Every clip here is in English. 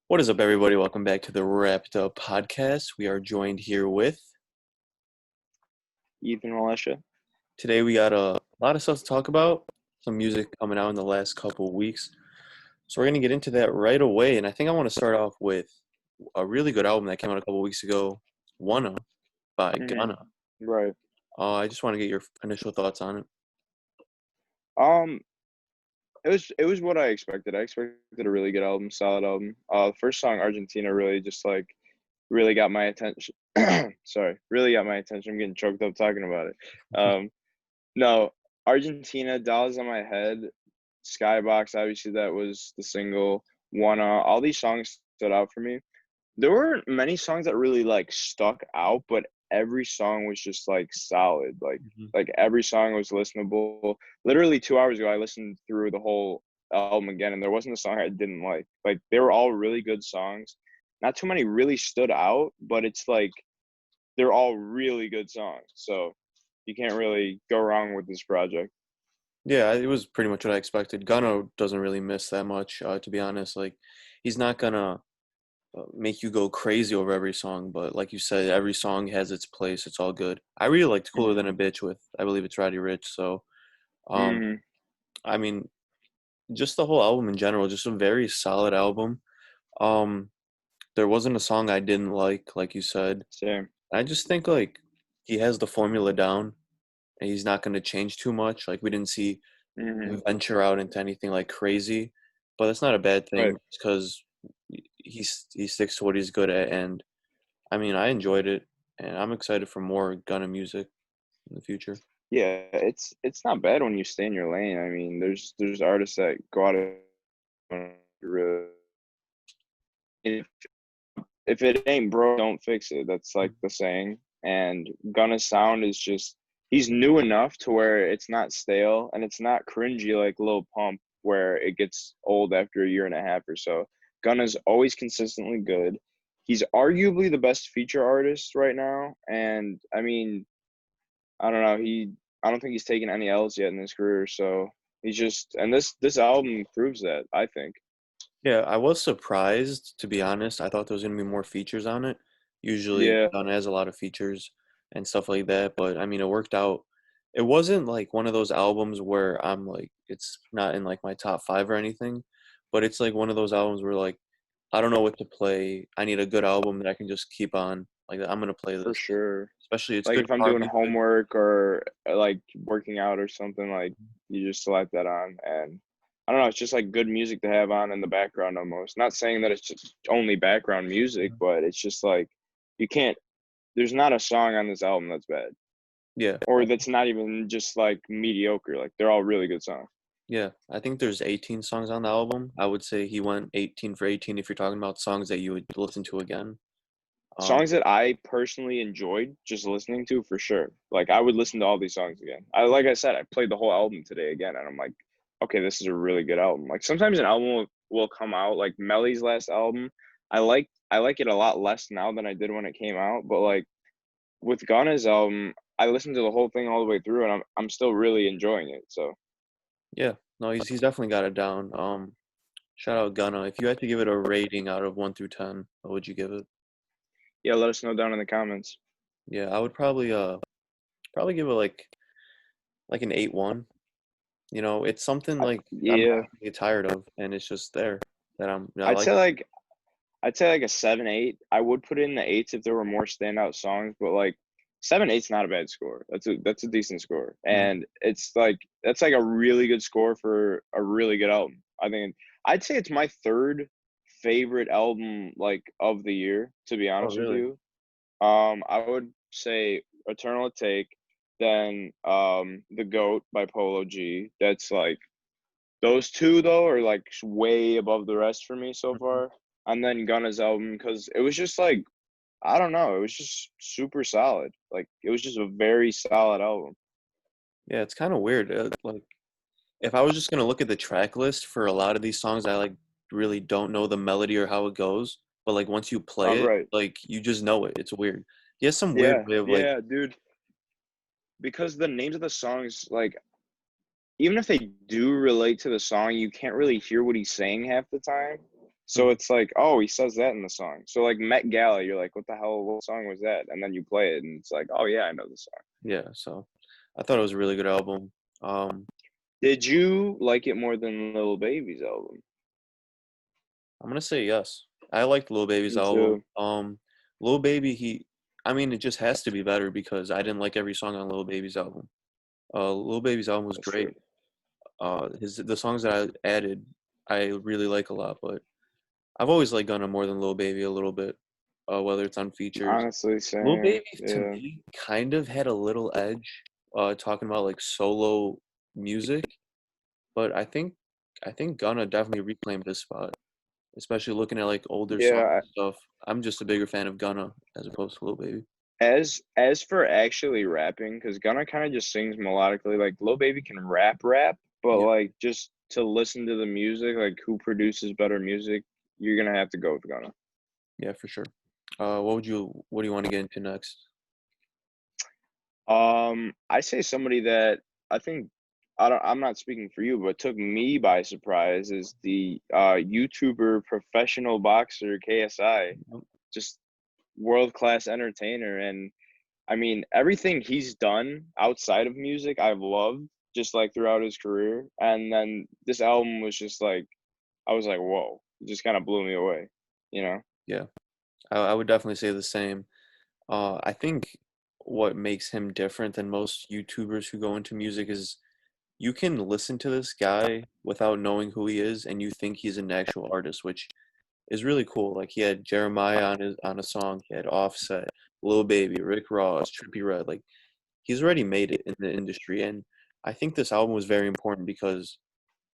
What is up, everybody? Welcome back to the Wrapped Up Podcast. We are joined here with Ethan Militia. today. We got a lot of stuff to talk about. Some music coming out in the last couple of weeks, so we're gonna get into that right away. And I think I want to start off with a really good album that came out a couple of weeks ago, "Wanna" by hmm Gunna. Right. I just want to get your initial thoughts on it. Um, it was what I expected. I expected a really good album, solid album. First song Argentina really just really got my attention. Sorry, really got my attention. I'm getting choked up talking about it. No, Argentina, Dollars on My Head, Skybox. Obviously, that was the single. Wanna. All these songs stood out for me. There weren't many songs that really stuck out, but every song was just solid. Mhm. Like every song was listenable. Literally 2 hours ago, I listened through the whole album again, and there wasn't a song I didn't like. Like they were all really good songs. Not too many really stood out, but it's like they're all really good songs. So you can't really go wrong with this project. Yeah, it was pretty much what I expected. Gunna doesn't really miss that much, to be honest. Like, he's not gonna make you go crazy over every song, but like you said, every song has its place. It's all good. I really liked "Cooler Than hmm a Bitch" with, I believe it's Roddy Rich. So, um, hmm I mean, just the whole album in general, just a very solid album. Um, there wasn't a song I didn't like you said. Same. I just think like he has the formula down, and he's not going to change too much. Like we didn't see hmm him venture out into anything like crazy, but that's not a bad Right. thing because he sticks to what he's good at, and I mean, I enjoyed it, and I'm excited for more Gunna music in the future. Yeah, it's not bad when you stay in your lane. I mean, there's artists that go out of really if it ain't broke, don't fix it. That's like the saying. And Gunna's sound is just he's new enough to where it's not stale and it's not cringy like Lil Pump where it gets old after a year and a half or so. Gunna's always consistently good. He's arguably the best feature artist right now. And I mean, I don't know, I don't think he's taken any L's yet in his career, so he's just and this album proves that, I think. Yeah, I was surprised, to be honest. I thought there was gonna be more features on it. Usually, Yeah. Gunna has a lot of features and stuff like that, but I mean, it worked out. It wasn't like one of those albums where I'm like, it's not in like my top five or anything, but it's like one of those albums where like I don't know what to play. I need a good album that I can just keep on. Like I'm gonna play For this. sure. Especially it's Like good if I'm car doing music. homework or like working out or something, like you just select that on and I don't know, it's just like good music to have on in the background almost. Not saying that it's just only background music, but it's just like you can't there's not a song on this album that's bad. Yeah, Or that's not even just like mediocre. Like they're all really good songs. yeah. I think there's 18 songs on the album. I would say he went 18 for 18 if you're talking about songs that you would listen to again. Um, Songs that I personally enjoyed just listening to for sure. Like I would listen to all these songs again. Like I said, I played the whole album today again, and I'm like, okay, this is a really good album. Like sometimes an album will come out, like Melly's last album. I like it a lot less now than I did when it came out. But like with Gunna's album, I listened to the whole thing all the way through, and I'm still really enjoying it. So yeah, no, he's definitely got it down. Shout out Gunna. If you had to give it a rating out of 1 through 10, what would you give it? yeah, let us know down in the comments. Yeah, I would probably give it like an 8-1. You know, it's something like I'm not Yeah, gonna get tired of, and it's just there that I I'd like. say like I'd say like a 7-8. I would put it in the eights if there were more standout songs, but like 7-8's not a bad score. That's a decent score, Mhm. and it's like that's like a really good score for a really good album. I think I'd say it's my third favorite album like of the year. To be Oh, honest with really? you, I would say Eternal Take, then The Goat by Polo G. That's like those two though are like way above the rest for me so Mhm. far. And then Gunna's album because it was just like I don't know, it was just super solid. Like it was just a very solid album. Yeah, it's kind of weird. Like, if I was just gonna look at the track list for a lot of these songs, I like really don't know the melody or how it goes. But like once you play it, Right. like you just know it. It's weird. He has some weird Yeah, way of like, yeah, dude. Because the names of the songs, like even if they do relate to the song, you can't really hear what he's saying half the time. So Mhm. it's like, oh, he says that in the song. So like Met Gala, you're like, what the hell? What song was that? And then you play it, and it's like, oh yeah, I know the song. Yeah, so I thought it was a really good album. Um, Did you like it more than Lil Baby's album? I'm gonna say yes. I liked Lil Baby's Me album. too. Lil Baby, I mean, it just has to be better because I didn't like every song on Lil Baby's album. Lil Baby's album was That's true. great. The songs that I added, I really like a lot, but I've always liked Gunna more than Lil Baby a little bit, whether it's on features. Honestly, Lil same. Baby to Yeah. me kind of had a little edge, talking about like solo music, but I think Gunna definitely reclaimed his spot, especially looking at like older songs Yeah. and stuff. I'm just a bigger fan of Gunna as opposed to Lil Baby. As for actually rapping, because Gunna kind of just sings melodically. Like Lil Baby can rap, but Yeah, like just to listen to the music, like who produces better music, you're gonna have to go with Gunna. yeah, for sure. What do you want to get into next? I say somebody that I think I'm not speaking for you, but took me by surprise is the YouTuber professional boxer KSI. Yep. Just world class entertainer, and I mean everything he's done outside of music I've loved just like throughout his career. And then this album was just like I was like, whoa, it just kind of blew me away, you know? Yeah, I would definitely say the same. I think what makes him different than most YouTubers who go into music is you can listen to this guy without knowing who he is, and you think he's an actual artist, which is really cool. Like he had Jeremiah on a song, he had Offset, Lil Baby, Rick Ross, Trippie Redd. Like he's already made it in the industry, and I think this album was very important because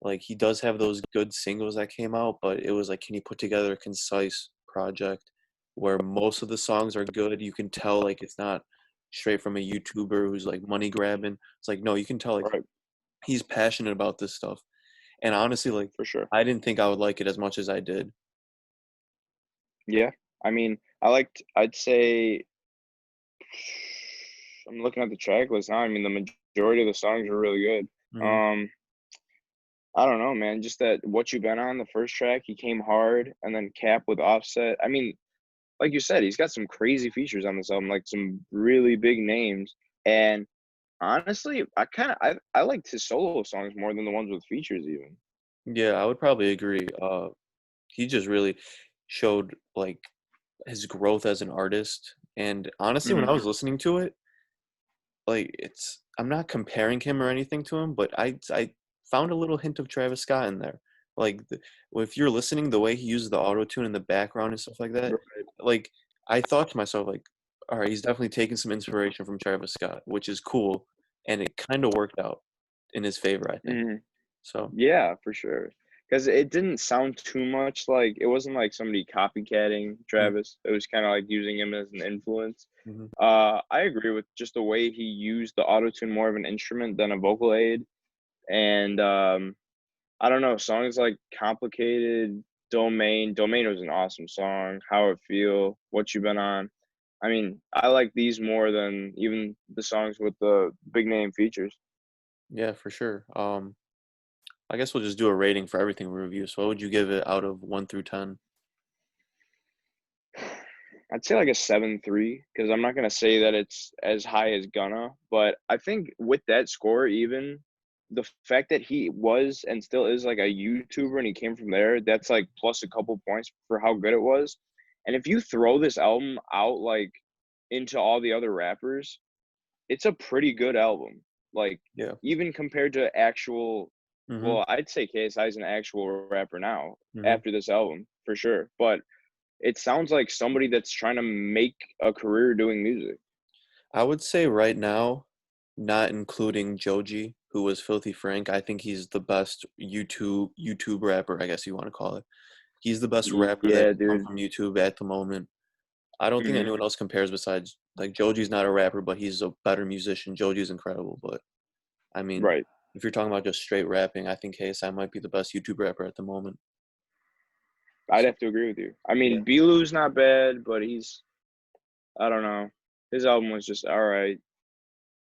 like he does have those good singles that came out, but it was like, can you put together a concise project where most of the songs are good? You can tell like it's not straight from a YouTuber who's like money grabbing. It's like no, you can tell like Right, he's passionate about this stuff. And honestly, like for sure. I didn't think I would like it as much as I did. Yeah. I mean, I'd say I'm looking at the track list now. I mean, the majority of the songs are really good. Hmm. Um, I don't know, man. Just that "What You Been On," the first track, he came hard, and then Cap with Offset. I mean, like you said, he's got some crazy features on this album, like some really big names. And honestly, I liked his solo songs more than the ones with features, even. Yeah, I would probably agree. He just really showed like his growth as an artist. And honestly, when I Hmm. was listening to it, like it's I'm not comparing him or anything to him, but I found a little hint of Travis Scott in there. Like if you're listening, the way he uses the auto tune in the background and stuff like that, like I thought to myself, like, all right, he's definitely taking some inspiration from Travis Scott, which is cool, and it kind of worked out in his favor, I think. Hmm. So, Yeah, for sure. Because it didn't sound too much like it wasn't like somebody copycatting mm, Travis. It was kind of like using him as an influence. mhm. I agree with just the way he used the auto tune more of an instrument than a vocal aid. And I don't know, songs like Complicated, Domain was an awesome song. How It Feel, What You Been On. I mean, I like these more than even the songs with the big name features. Yeah, for sure. I guess we'll just do a rating for everything we review. So, what would you give it out of 1 through 10? I'd say like a 7.3 because I'm not gonna say that it's as high as Gunna, but I think with that score, even the fact that he was and still is like a YouTuber and he came from there, that's like plus a couple points for how good it was. And if you throw this album out like into all the other rappers, it's a pretty good album. Like Yeah. even compared to actual, Mm-hmm. well, I'd say KSI is an actual rapper now Mm-hmm. after this album for sure, but it sounds like somebody that's trying to make a career doing music. I would say right now, not including Joji, who was Filthy Frank, I think he's the best YouTube rapper, I guess you want to call it. He's the best rapper that Yeah, can come dude. from YouTube at the moment. I don't think Mhm. anyone else compares besides like Joji's not a rapper, but he's a better musician. Joji's incredible, but I mean, Right. if you're talking about just straight rapping, I think KSI might be the best YouTube rapper at the moment. I'd So have to agree with you. I yeah, mean, Bilu's not bad, but he's I don't know. His album was just all right.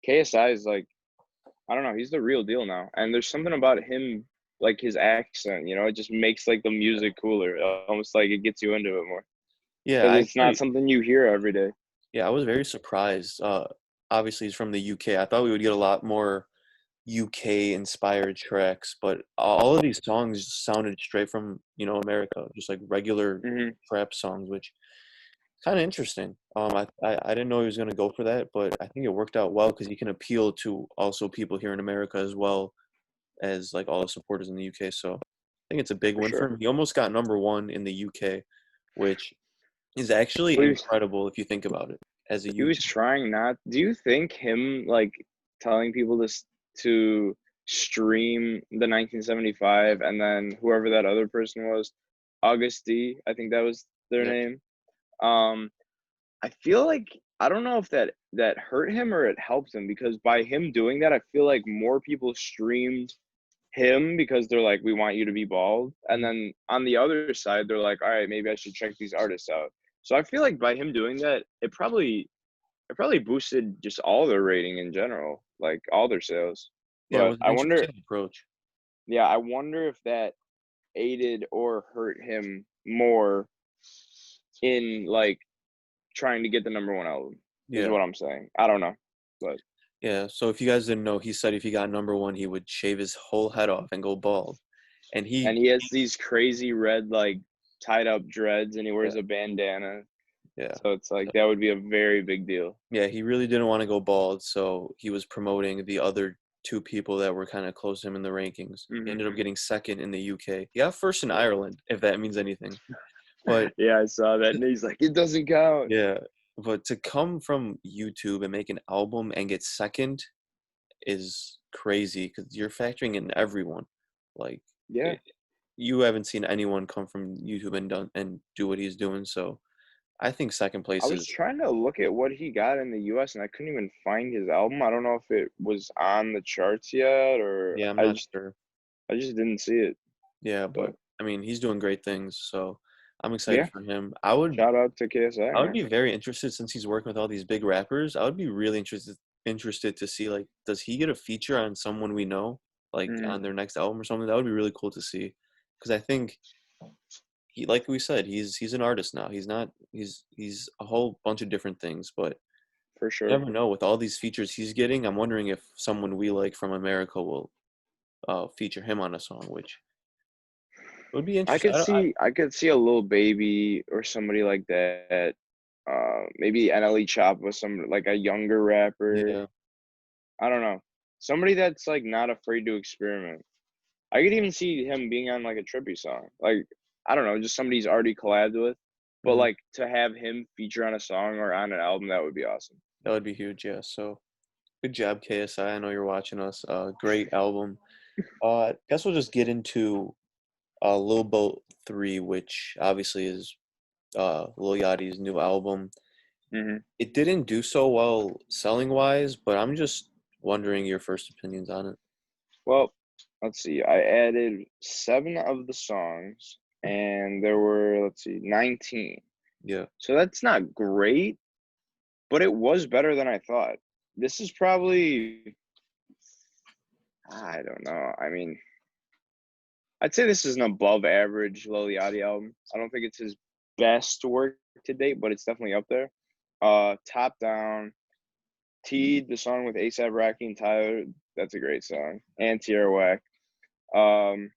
KSI is like I don't know. He's the real deal now, and there's something about him. like his accent, you know, it just makes like the music cooler. Almost like it gets you into it more Yeah, because I it's not actually something you hear every day. yeah, I was very surprised. Obviously he's from the UK. I thought we would get a lot more UK inspired tracks, but all of these songs sounded straight from, America, just like regular Hmm. trap songs, which kind of interesting. I didn't know he was going to go for that, but I think it worked out well because he can appeal to also people here in America as well as like all the supporters in the UK. So I think it's a big For win for sure. him. He almost got number one in the UK, which is actually Well, incredible if you think about it as a he was YouTuber. trying not. Do you think him like telling people to stream the 1975 and then whoever that other person was, August D, I think that was their Yeah, name. Um, I feel like I don't know if that hurt him or it helped him because by him doing that, I feel like more people streamed him because they're like, we want you to be bald. And mhm. then on the other side, they're like, all right, maybe I should check these artists out. So I feel like by him doing that, it probably boosted just all their rating in general, like all their sales. Yeah, it But was an interesting approach. I wonder if that aided or hurt him more in like trying to get the number one album, is Yeah. what I'm saying. I don't know. But Yeah, so if you guys didn't know, he said if he got number one, he would shave his whole head off and go bald. And and he has these crazy red like tied up dreads and he yeah, wears a bandana. yeah, So it's like that would be a very big deal. yeah, he really didn't want to go bald, so he was promoting the other two people that were kind of close to him in the rankings. He ended up Hmm. getting second in the UK. He got first in Ireland, if that means anything. But Yeah, I saw that and he's like, it doesn't count. yeah, but to come from YouTube and make an album and get second is crazy because you're factoring in everyone. Like, Yeah. it, you haven't seen anyone come from YouTube and do what he's doing. So I think second I place was is trying to look at what he got in the US and I couldn't even find his album. I don't know if it was on the charts yet or yeah, I'm I not just sure. I just didn't see it. Yeah, But but I mean he's doing great things, so I'm excited yeah, for him. I would shout out to KSI, I would man. be very interested since he's working with all these big rappers. I would be really interested to see like does he get a feature on someone we know like Hmm. on their next album or something? That would be really cool to see because I think he like we said he's an artist now. He's not he's a whole bunch of different things, but For you sure. never know with all these features he's getting. I'm wondering if someone we like from America will feature him on a song, which would be I interesting. could see I could see a little baby or somebody like that. Maybe NLE Chop with some like a younger rapper. Yeah. I don't know. Somebody that's like not afraid to experiment. I could even see him being on like a trippy song. Like I don't know, just somebody he's already collabed with. But Mhm. like to have him feature on a song or on an album, that would be awesome. That would be huge, yeah. So good job, KSI. I know you're watching us. Great album. Guess we'll just get into Lil Boat 3, which obviously is Lil Yachty's new album. Hmm. It didn't do so well selling wise, but I'm just wondering your first opinions on it. Well, let's see. I added 7 of the songs, and there were, let's see, 19. Yeah. So that's not great, but it was better than I thought. This is probably, I don't know. I mean, I'd say this is an above average Lil Yachty album. I don't think it's his best work to date, but it's definitely up there. Top Down, Teed, the song with ASAP Rocky and Tyler, that's a great song. And Tierra Whack. Um,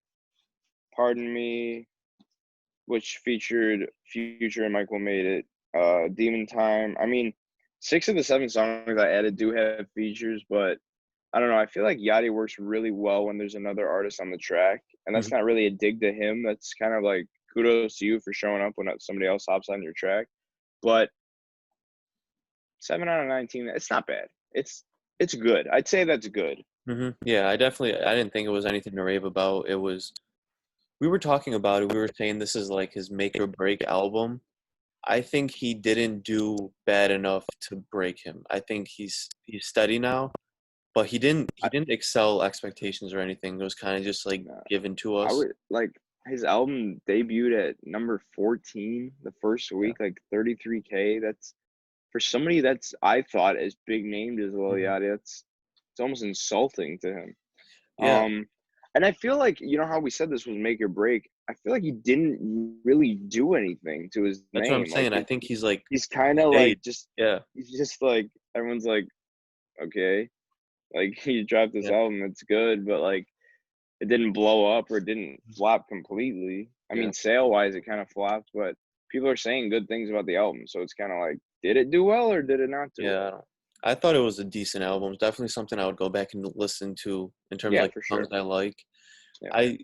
Pardon Me, which featured Future and Michael Made It. Demon Time. I mean, 6 of the 7 songs I added do have features, but I don't know. I feel like Yachty works really well when there's another artist on the track, and that's Mhm. not really a dig to him. That's kind of like kudos to you for showing up when somebody else hops on your track. But 7 out of 19, it's not bad. It's good. I'd say that's good. Yeah, I didn't think it was anything to rave about. We were talking about it. We were saying this is like his make or break album. I think he didn't do bad enough to break him. I think he's steady now, but he I, didn't excel expectations or anything. It was kind of just like no, given to I us. would like his album debuted at number 14 the first Yeah. week, like 33K. That's for somebody that's I thought as big named as Lil Mhm. Yachty. It's almost insulting to him. Yeah. Um, And I feel like, you know how we said this was make or break? I feel like he didn't really do anything to his That's what I'm name. Like, saying. I think he's like he's kinda stayed. like just Yeah, he's just like everyone's like, "Okay." Like, he dropped this yeah, album, it's good, but, like, it didn't blow up or it didn't flop completely. I yeah, mean, sale-wise, it kinda flopped, but people are saying good things about the album, so it's kinda like, did it do well or did it not do yeah. well? I thought it was a decent album. Definitely something I would go back and listen to in terms of Yeah, like for songs sure. I like. Yeah. I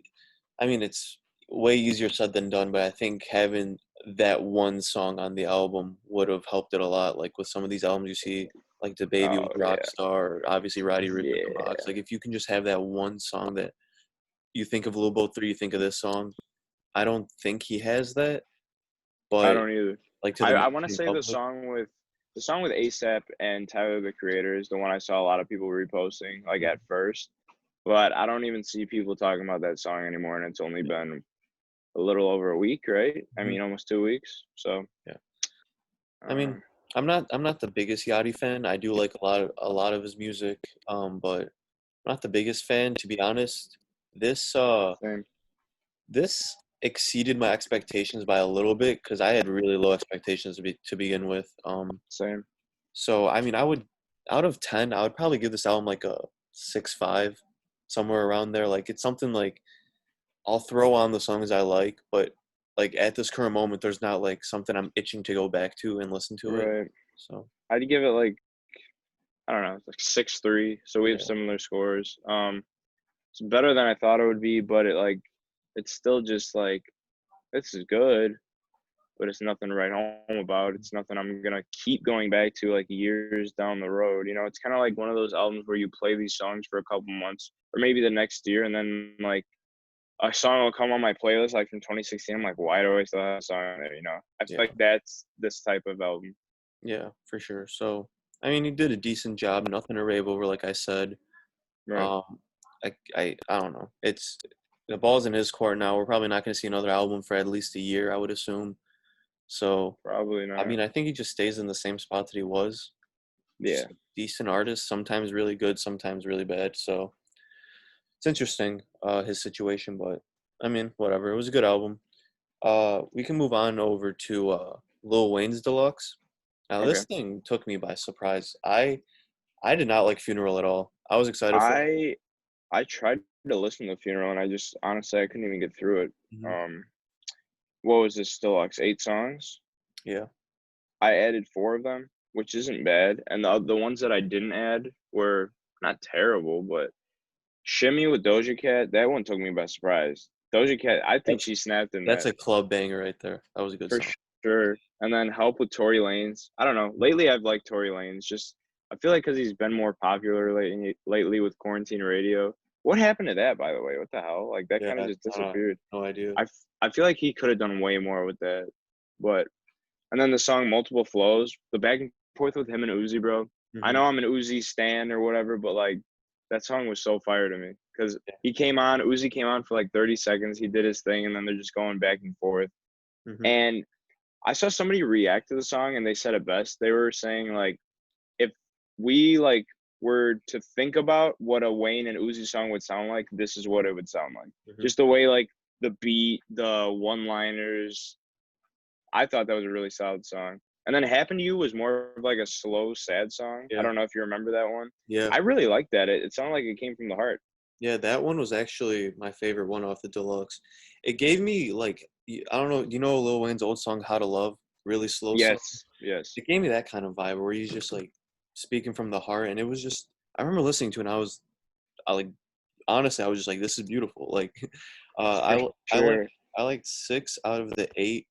I mean, it's way easier said than done, but I think having that one song on the album would have helped it a lot. Like with some of these albums you see, like the Baby Oh, with yeah. Rockstar, or obviously Roddy Ricch with The Box. Yeah. Like if you can just have that one song that you think of Lil Boat 3, you think of this song. I don't think he has that, I but don't either. like to the I wanna mainstream say public, the song with ASAP and Tyler, the Creator, is the one I saw a lot of people reposting, like, at mhm, first, but I don't even see people talking about that song anymore, and it's only been a little over a week, right? I mhm, mean, almost 2 weeks, so, yeah. I mean, um, I'm not the biggest Yachty fan. I do like a lot of his music, but I'm not the biggest fan, to be honest. This uh same, this exceeded my expectations by a little bit because I had really low expectations to begin with. same. So I mean, I would out of 10, I would probably give this album like a 6.5, somewhere around there. Like it's something like I'll throw on the songs I like, but like at this current moment, there's not like something I'm itching to go back to and listen to it. Right. So I'd give it, like, I don't know, like 6.3, so we have yeah, similar scores. It's better than I thought it would be, but it's still just like, "This is good." But it's nothing to write home about. It's nothing I'm gonna keep going back to like years down the road. You know, it's kind of like one of those albums where you play these songs for a couple months or maybe the next year, and then like a song will come on my playlist like from 2016. I'm like, why do I still have a song on there? You know, I feel yeah, like that's this type of album. yeah, for sure. So I mean, he did a decent job. Nothing to rave over, like I said. Right. Um, I don't know. It's the ball's in his court now. We're probably not going to see another album for at least a year, I would assume. So, Probably I not. mean, I think he just stays in the same spot that he was. Yeah. Just a decent artist, sometimes really good, sometimes really bad. So it's interesting, his situation, but I mean, whatever. It was a good album. We can move on over to Lil Wayne's Deluxe. Now, Okay. this thing took me by surprise. I did not like Funeral at all. I was excited for it. I I tried to listen to Funeral and I just honestly I couldn't even get through it. Mhm. Um, what was this deluxe? 8 songs. Yeah. I added 4 of them, which isn't bad, and the ones that I didn't add were not terrible, but Shimmy with Doja Cat, that one took me by surprise. Doja Cat, I think That's she snapped in That's that a club banger right there. That was a good for song. sure, and then Help with Tory Lanez. I don't know, lately I've liked Tory Lanez, just I feel like because 'cause he's been more popular lately with quarantine radio. What happened to that, by the way? What the hell? Like, that Yeah, kinda just disappeared. no idea. I f I feel like he coulda done way more with that, but and then the song Multiple Flows, the back and forth with him and Uzi, bro. I Mhm. know I'm an Uzi stan or whatever, but like that song was so fire to me because Yeah. Uzi came on for like 30 seconds, he did his thing, and then they're just going back and forth. Mhm. And I saw somebody react to the song and they said it best. They were saying like if we like were to think about what a Wayne and Uzi song would sound like, this is what it would sound like. Mhm. Just the way like the beat, the one-liners, I thought that was a really solid song. And then "Happen to You" was more of like a slow, sad song. I Yeah. don't know if you remember that one. Yeah. I really liked that. It sounded like it came from the heart. Yeah, that one was actually my favorite one off the deluxe. It gave me like I don't know, do you know Lil Wayne's old song "How to Love"? Really slow song. Yes, yes. It gave me that kind of vibe where he's just like speaking from the heart, and it was just I remember listening to it and I like honestly I was just like this is beautiful. Like For sure. I like 6 out of the 8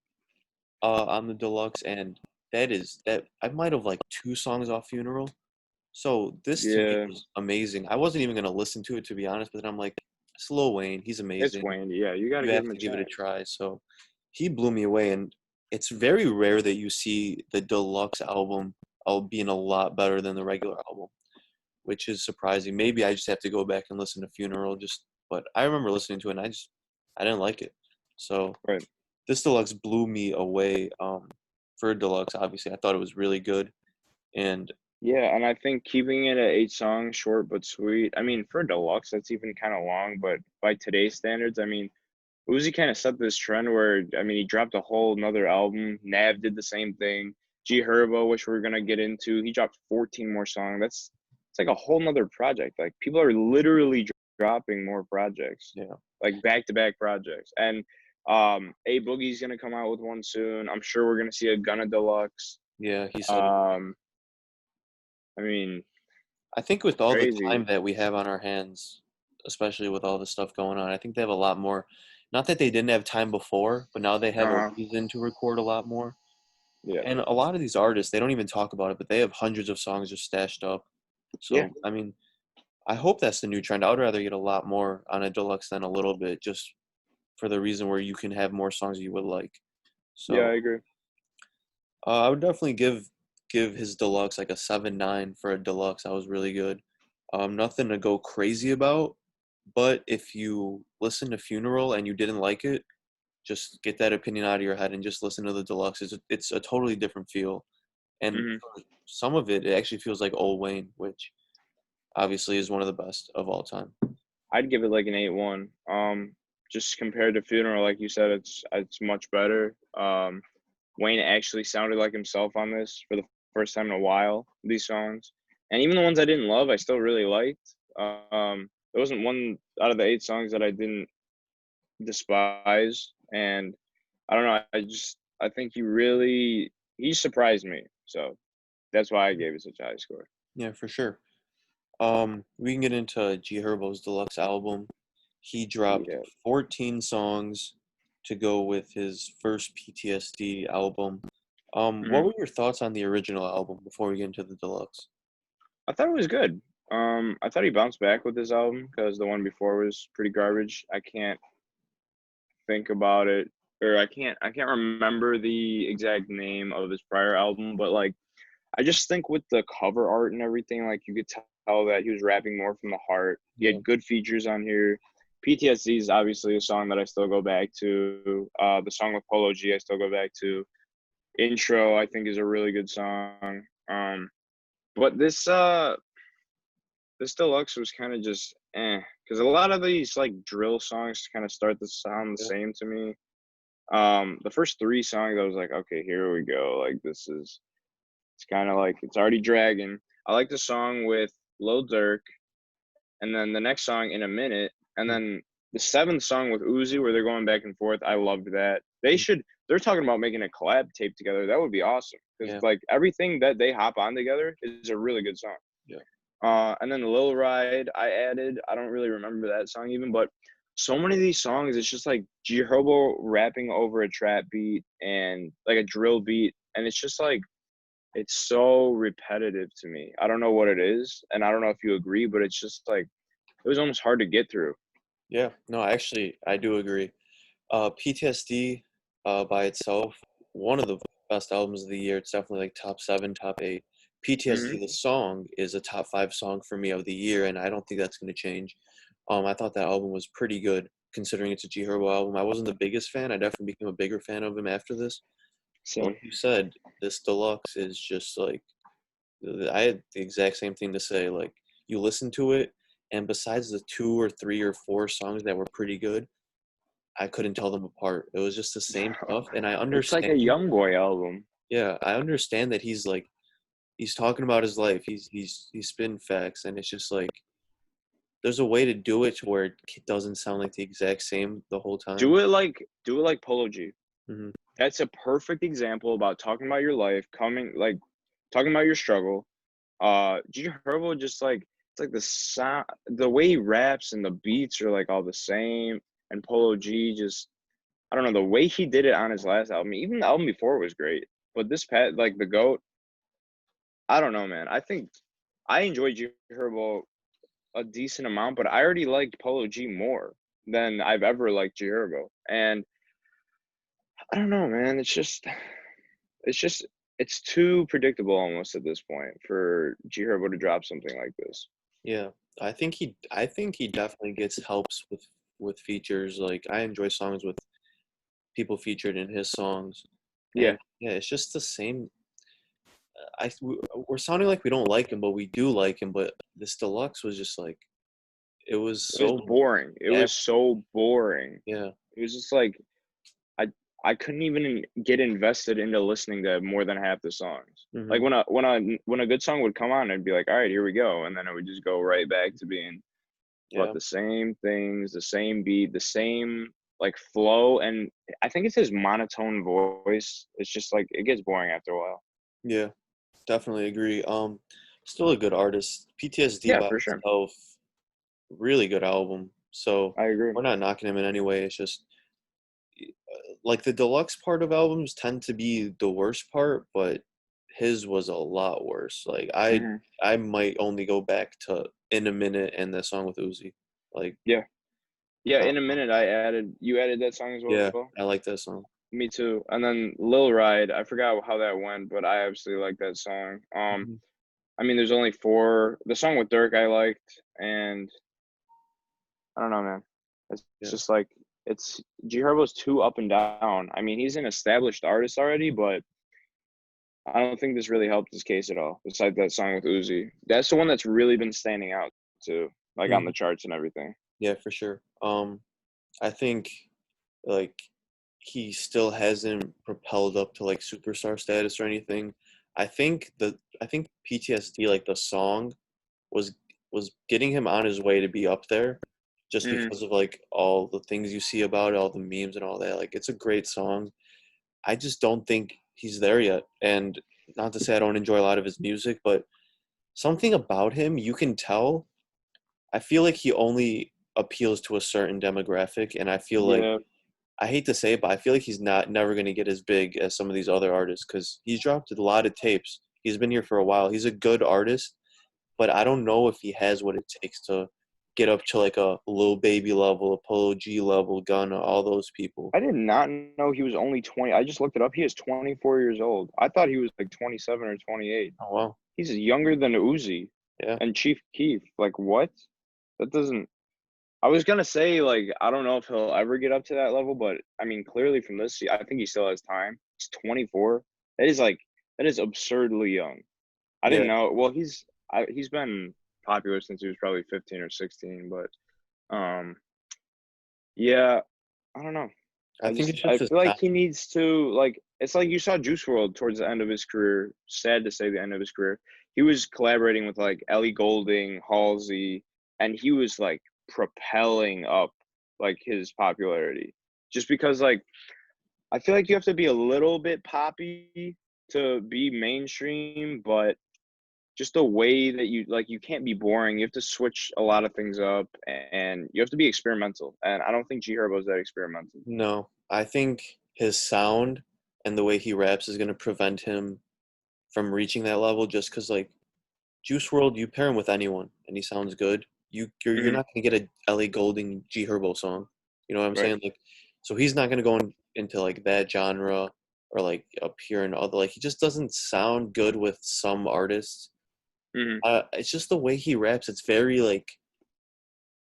on the deluxe, and that I might have like 2 songs off Funeral. So this to me Yeah. was amazing. I wasn't even gonna listen to it to be honest, but then I'm like, it's Lil Wayne, he's It's amazing. Wayne. Yeah, you gotta You give have him a to give it a chance. try. So he blew me away, and it's very rare that you see the deluxe album being a lot better than the regular album, which is surprising. Maybe I just have to go back and listen to Funeral but I remember listening to it and I didn't like it. So Right. this deluxe blew me away. For deluxe, obviously, I thought it was really good, and Yeah, and I think keeping it at 8 songs, short but sweet. I mean, for deluxe, that's even kinda long, but by today's standards, I mean, Uzi kinda set this trend where, I mean, he dropped a whole 'nother album. Nav did the same thing. G Herbo, which we're gonna get into, he dropped 14 more songs. It's like a whole 'nother project. Like, people are literally dropping more projects, Yeah. like back-to-back projects. And A Boogie's gonna come out with one soon. I'm sure we're gonna see a Gunna Deluxe. Yeah, he said it. Um, I mean, I think with all the crazy. time that we have on our hands, especially with all the stuff going on, I think they have a lot more, not that they didn't have time before, but now they have a Uh-huh. reason to record a lot more. Yeah. And a lot of these artists, they don't even talk about it, but they have hundreds of songs just stashed up. Yeah. So, I mean, I hope that's the new trend. I would rather get a lot more on a deluxe than a little bit, just for the reason where you can have more songs you would like. Yeah, So, I agree. I would definitely give his deluxe like a 7.9 for a deluxe. That was really good. Nothing to go crazy about, but if you listen to Funeral and you didn't like it, just get that opinion out of your head and just listen to the deluxe. It's a totally different feel, and Mhm. for some of it, it actually feels like Old Wayne, which obviously is one of the best of all time. I'd give it like an 8-1. Just compared to Funeral, like you said, it's much better. Wayne actually sounded like himself on this for the first time in a while, these songs. And even the ones I didn't love, I still really liked. There wasn't one out of the 8 songs that I didn't despise. And I don't know, I think he surprised me. So that's why I gave it such a high score. Yeah, for sure. We can get into G Herbo's deluxe album. He dropped Yeah. 14 songs to go with his first PTSD album. What Mhm. were your thoughts on the original album before we get into the deluxe? I thought it was good. I thought he bounced back with this album because the one before was pretty garbage. I can't think about it, or I can't remember the exact name of his prior album, but like I just think with the cover art and everything, like you could tell that he was rapping more from the heart. He Yeah, had good features on here. PTSD is obviously a song that I still go back to. The song with Polo G, I still go back to. Intro, I think, is a really good song. But this deluxe was kind of just because a lot of these like drill songs kind of start to sound the yeah, same to me. The first 3 songs, I was like, okay, here we go. Like it's kind of like it's already dragging. I like the song with Lil Durk, and then the next song in a minute, and mm, then the 7th song with Uzi where they're going back and forth. I loved that. mm, They're talking about making a collab tape together. That would be awesome because yeah, like everything that they hop on together is a really good song. yeah, And then the Lil Ride I added. I don't really remember that song even, but so many of these songs, it's just like G Herbo rapping over a trap beat and like a drill beat, and it's just like it's so repetitive to me. I don't know what it is, and I don't know if you agree, but it's just like it was almost hard to get through. yeah. No, actually, I do agree. PTSD, by itself, one of the best albums of the year. It's definitely like top 7, top 8. Hmm. PTSD, the song, is a top 5 song for me of the year, and I don't think that's going to change. I thought that album was pretty good considering it's a G Herbo album. I wasn't the biggest fan. I definitely became a bigger fan of him after this. But Same. like you said, this deluxe is just like I had the exact same thing to say. Like you listen to it, and besides the 2 or 3 or 4 songs that were pretty good, I couldn't tell them apart. It was just the same stuff, and I It's like understand. a young boy album. Yeah, I understand that he's talking about his life. He's spitting facts, and it's just like there's a way to do it to where it doesn't sound like the exact same the whole time. Do it like Polo G. Hmm. That's a perfect example about talking about your life, coming like talking about your struggle. G Herbo just like it's like the sound, the way he raps and the beats are like all the same. And Polo G just I don't know the way he did it on his last album. Even the album before was great, but this pet like the goat. I don't know, man. I think I enjoyed G Herbo a decent amount, but I already liked Polo G more than I've ever liked G Herbo. And I don't know, man. It's just it's too predictable almost at this point for G Herbo to drop something like this. Yeah, I think he definitely gets helps with features. Like I enjoy songs with people featured in his songs, Yeah. and yeah, it's just the same. we're sounding like we don't like him, but we do like him. But this deluxe was just like it was It was so boring. It average. was so boring. Yeah. It was just like I I couldn't even get invested into listening to more than half the songs. Like Hmm. when a good song would come on, I'd be like, all right, here we go, and then it would just go right back to being about Yeah. the same things, the same beat, the same like flow, and I think it's his monotone voice. It's just like it gets boring after a while. Yeah. Definitely agree. Still a good artist. PTSD Yeah, by for sure. itself, really good album. So I agree. we're not knocking him in any way. It's just like the deluxe part of albums tend to be the worst part, but his was a lot worse. Like Hmm. I might only go back to In a Minute and the song with Uzi. Like Yeah, yeah. uh, In a minute, you added that song as yeah, well. I like that song. Me too. And then Lil Ride, I forgot how that went, but I absolutely like that song. Mhm. I mean, there's only four. The song with Dirk I liked, and I don't know, man. It's Yeah. just like it's G Herbo's too up and down. I mean, he's an established artist already, but I don't think this really helped his case at all. Besides that song with Uzi, that's the one that's really been standing out too, like on Mhm. the charts and everything. Yeah, for sure. I think like he still hasn't propelled up to like superstar status or anything. I think PTSD like the song was was getting him on his way to be up there just Hmm. because of like all the things you see about it, all the memes and all that. Like it's a great song. I just don't think he's there yet. And not to say I don't enjoy a lot of his music, but something about him you can tell. I feel like he only appeals to a certain demographic and I feel like Yeah. I hate to say it, but I feel like he's not never going to get as big as some of these other artists because he's dropped a lot of tapes. He's been here for a while. He's a good artist, but I don't know if he has what it takes to get up to like a Lil Baby level, a Polo G level, Gunna, all those people. I did not know he was only 20. I just looked it up. He is 24 years old. I thought he was like 27 or 28. Oh wow, He's younger than Uzi yeah. and Chief Keef. Like what? That doesn't. I was gonna say like I don't know if he'll ever get up to that level, but I mean clearly from this, I think he still has time. He's 24. That is like that is absurdly young. I Yeah, didn't know. Well, he's been popular since he was probably 15 or 16, but yeah, I don't know. I think it's I just his feel like he sound. needs to like it's like you saw Juice World towards the end of his career. Sad to say the end of his career. He was collaborating with like Ellie Goulding, Halsey, and he was like propelling up like his popularity. Just because like I feel like you have to be a little bit poppy to be mainstream, but just the way that you can't be boring. You have to switch a lot of things up and you have to be experimental. And I don't think G Herbo's that experimental. No, I think his sound and the way he raps is going to prevent him from reaching that level just because like Juice World, you pair him with anyone and he sounds good. You're Hmm. not gonna get a Ellie Goulding G Herbo song. You know what I'm Right. saying? Like, so he's not gonna go into like that genre or like appear in other. Like, he just doesn't sound good with some artists. Hmm. It's just the way he raps. It's very like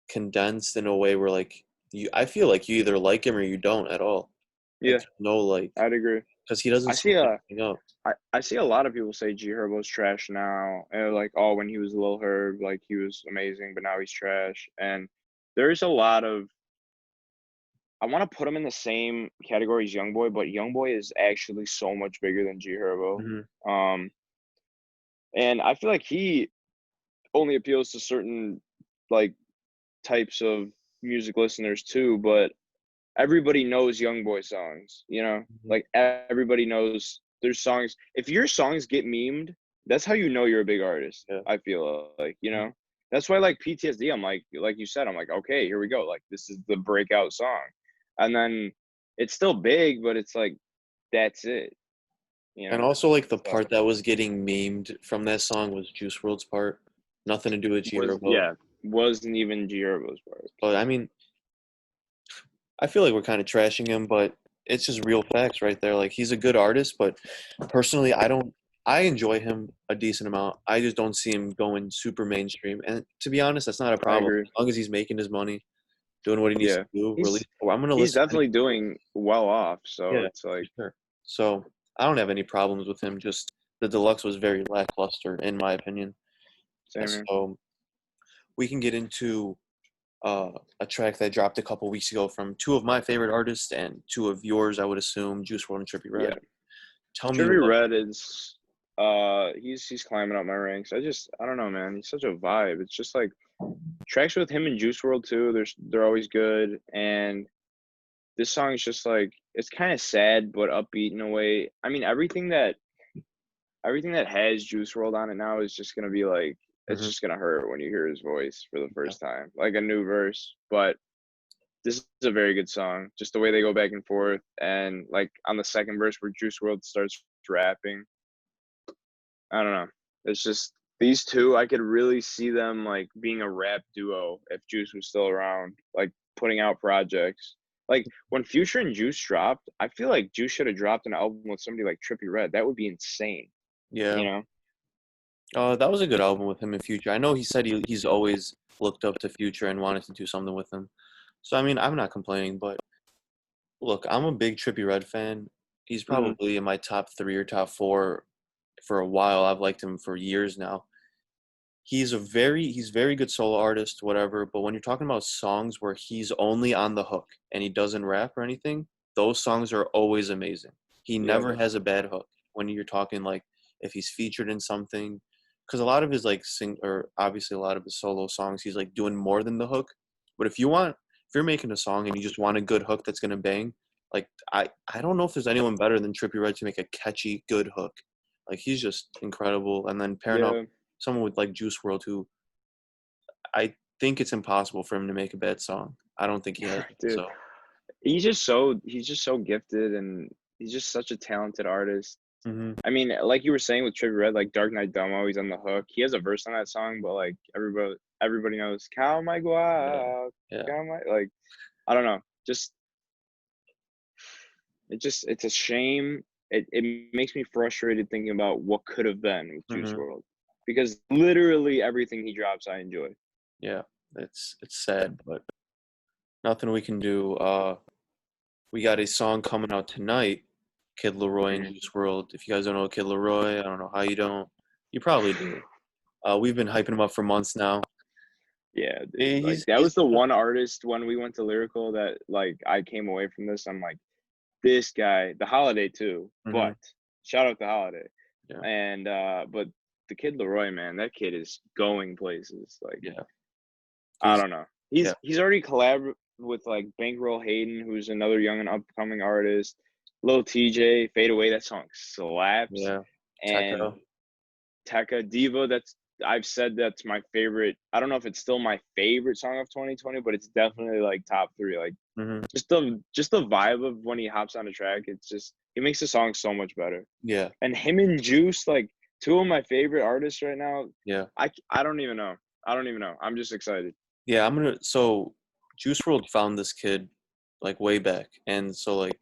condensed in a way where like you. I feel like you either like him or you don't at all. Like, Yeah, there's no like I'd agree. because he doesn't I see switch a anything up. I see a lot of people say G Herbo's trash now, and like, oh, when he was Lil Herb, like he was amazing, but now he's trash. And there's a lot of I want to put him in the same category as YoungBoy, but YoungBoy is actually so much bigger than G Herbo. Hmm. Um, and I feel like he only appeals to certain like types of music listeners too, but everybody knows young boy songs, you know? Hmm. Like everybody knows there's songs. If your songs get memed, that's how you know you're a big artist. Yeah. I feel like, you know? That's why like PTSD, I'm like you said, I'm like, okay, here we go. Like this is the breakout song. And then it's still big, but it's like that's it, you And know? also, like the So part that was getting memed from that song was Juice World's part. Nothing to do with G was Herbo. yeah, wasn't even G Herbo's part. But I mean, I feel like we're kind of trashing him, but it's just real facts right there. Like he's a good artist, but personally, I don't. I enjoy him a decent amount. I just don't see him going super mainstream. And to be honest, that's not a I problem agree. as long as he's making his money, doing what he needs to Yeah. do. Release. He's Well, I'm gonna he's listen. definitely doing well off, so Yeah, it's for like sure. So I don't have any problems with him just the deluxe was very lackluster in my opinion. Same here. So we can get into a track that dropped a couple weeks ago from two of my favorite artists and two of yours, I would assume, Juice WRLD and Trippie Yeah. Redd. Tell me Trippie what. Redd is he's climbing up my ranks. I don't know, man. He's such a vibe. It's just like tracks with him and Juice WRLD too. They're always good, and this song is just like it's kind of sad but upbeat in a way. I mean, everything that has Juice WRLD on it now is just gonna be like it's Mhm. just gonna hurt when you hear his voice for the Yeah. first time, like a new verse. But this is a very good song. Just the way they go back and forth, and like on the second verse where Juice WRLD starts rapping, I don't know. It's just these two. I could really see them like being a rap duo if Juice was still around, like putting out projects. Like when Future and Juice dropped, I feel like Juice should have dropped an album with somebody like Trippie Redd. That would be insane. Yeah. You know? That was a good album with him and Future. I know he said he's always looked up to Future and wanted to do something with him. So I mean, I'm not complaining, but look, I'm a big Trippie Redd fan. He's Hmm. probably in my top 3 or top 4 for a while. I've liked him for years now. He's very good solo artist, whatever, but when you're talking about songs where he's only on the hook and he doesn't rap or anything, those songs are always amazing. He Yeah. never has a bad hook when you're talking like if he's featured in something, because a lot of his like or obviously a lot of his solo songs he's like doing more than the hook. But if you're making a song and you just want a good hook that's gonna bang, like I don't know if there's anyone better than Trippie Redd to make a catchy good hook. Like he's just incredible, and then pairing up Yeah. someone with like Juice WRLD, who I think it's impossible for him to make a bad song. I don't think he has one. Dude. So, He's just so gifted, and he's just such a talented artist. hmm I mean, like you were saying with Trippie Redd, like Dark Knight Domo, he's on the hook. He has a verse on that song, but like everybody knows Cow might go yeah, out, yeah, Cow might like I don't know. It's a shame. It makes me frustrated thinking about what could have been with Juice hmm WRLD. Because literally everything he drops I enjoy. yeah. It's sad, but nothing we can do. We got a song coming out tonight, Kid Leroy and Mhm. Juice WRLD. If you guys don't know Kid Leroy, I don't know how you don't. You probably do. We've been hyping him up for months now. Yeah, dude. Like that He's was the one artist when we went to Lyrical that like I came away from this. I'm like, this guy, the holiday too, hmm but shout out the holiday. yeah, And but the kid Leroy, man, that kid is going places. Like, yeah. I He's don't know. yeah. He's already collabed with like Bankroll Hayden, who's another young and upcoming artist. Lil TJ, Fade Away, that song slaps. Yeah. And Tekka. Tekka Diva, I've said that's my favorite. I don't know if it's still my favorite song of 2020, but it's definitely like top three. Like hmm just the vibe of when he hops on a track, it's just he makes the song so much better. Yeah. And him and Juice, like two of my favorite artists right now. Yeah. I don't even know. I don't even know. I'm just excited. Yeah, so Juice WRLD found this kid like way back, and so like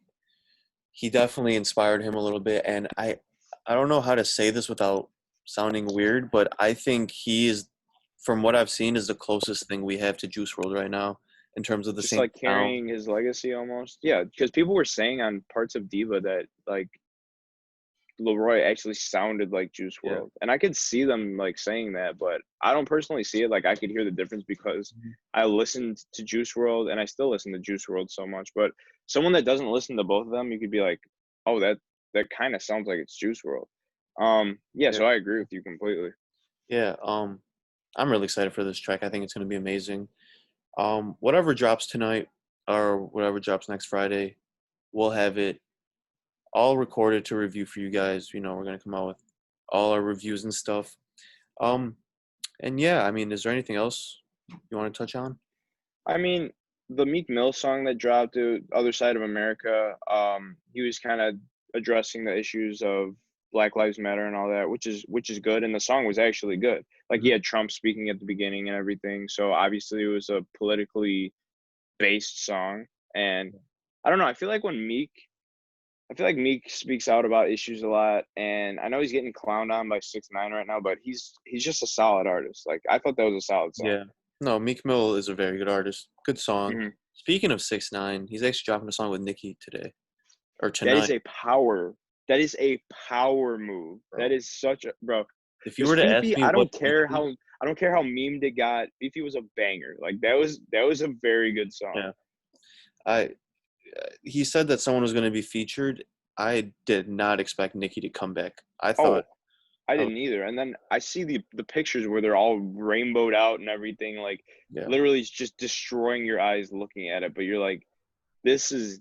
he definitely inspired him a little bit. And I don't know how to say this without sounding weird, but I think he is, from what I've seen, is the closest thing we have to Juice WRLD right now in terms of the Just same like sound. carrying his legacy almost. Yeah, because people were saying on parts of Diva that like Leroy actually sounded like Juice Yeah. WRLD, and I could see them like saying that, but I don't personally see it. Like I could hear the difference because Mhm. I listened to Juice WRLD, and I still listen to Juice WRLD so much. But someone that doesn't listen to both of them, you could be like, "Oh, that kind of sounds like it's Juice WRLD." Yeah, Yeah. so I agree with you completely. Yeah. I'm really excited for this track. I think it's going to be amazing. Whatever drops tonight or whatever drops next Friday, we'll have it all recorded to review for you guys. We're gonna come out with all our reviews and stuff. Um, and yeah, I mean, is there anything else you want to touch on? I mean, the Meek Mill song that dropped, to Other Side of America, he was kind of addressing the issues of Black Lives Matter and all that, which is good, and the song was actually good. Like he Mhm. had Trump speaking at the beginning and everything, so obviously it was a politically based song. And I don't know, I feel like Meek speaks out about issues a lot, and I know he's getting clowned on by 6ix9ine right now, but he's just a solid artist. Like I thought that was a solid song. Yeah. No, Meek Mill is a very good artist. Good song. Mhm. Speaking of 6ix9ine, he's actually dropping a song with Nicki today or That is tonight. a power. That is a power move. That bro. is such a bro. If you This were to ask Fifi, me what featured, I don't care how memed it got. Fifi was a banger. Like that was a very good song. yeah, I he said that someone was going to be featured. I did not expect Nicki to come back. I Oh, thought, I I was, didn't either. And then I see the pictures where they're all rainbowed out and everything. Like yeah, literally, it's just destroying your eyes looking at it. But you're like, this is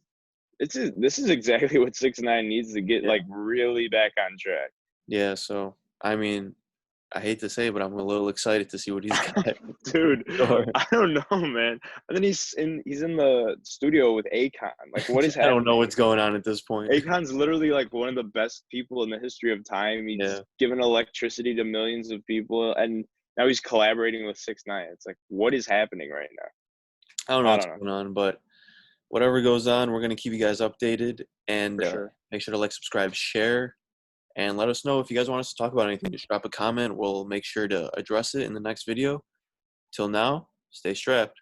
this is exactly what 6ix9ine needs to get yeah, like really back on track. yeah. So I mean, I hate to say it, but I'm a little excited to see what he's got. Dude, For sure. I don't know, man. And then he's in the studio with Akon. Like, what is I don't know happening? what's going on at this point. Akon's literally like one of the best people in the history of time. He's Yeah, given electricity to millions of people, and now he's collaborating with 6ix9ine. It's like, what is happening right I don't know now? I what's don't know going on, but whatever goes on, we're gonna keep you guys updated, and for sure. make sure to like, subscribe, share, and let us know if you guys want us to talk about anything. Just drop a comment. We'll make sure to address it in the next video. Till now, stay strapped.